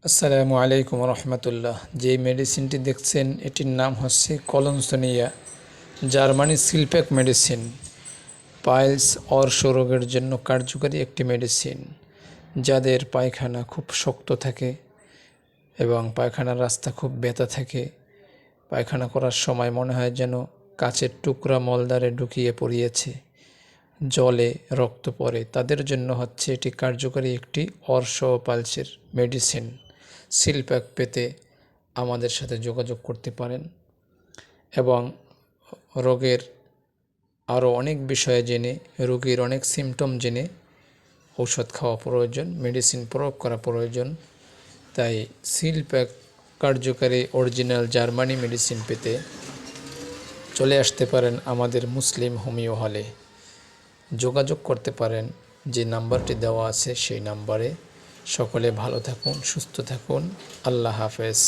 আসসালামু আলাইকুম রহমতুল্লাহ। যে মেডিসিনটি দেখছেন এটির নাম হচ্ছে কলনসোনিয়া, জার্মানি সিলপ্যাক মেডিসিন। পাইলস অর্শ রোগের জন্য কার্যকরী একটি মেডিসিন। যাদের পায়খানা খুব শক্ত থাকে এবং পায়খানার রাস্তা খুব ব্যথা থাকে, পায়খানা করার সময় মনে হয় যেন কাচের টুকরা মলদ্বারে ঢুকিয়ে পড়িয়েছে, জলে রক্ত পড়ে, তাদের জন্য হচ্ছে এটি কার্যকরী একটি অর্শ ও পাইলসের মেডিসিন। সিলপ্যাক পেতে আমাদের সাথে যোগাযোগ করতে পারেন এবং রোগের আরও অনেক বিষয়ে জেনে, রোগীর অনেক সিমটম জেনে ঔষধ খাওয়া প্রয়োজন, মেডিসিন প্রয়োগ করা প্রয়োজন। তাই সিলপ্যাক কার্যকারী অরিজিনাল জার্মানি মেডিসিন পেতে চলে আসতে পারেন আমাদের মুসলিম হোমিও হলে। যোগাযোগ করতে পারেন যে নাম্বারটি দেওয়া আছে সেই নাম্বারে। সকলে ভালো থাকুন, সুস্থ থাকুন। আল্লাহ হাফেজ।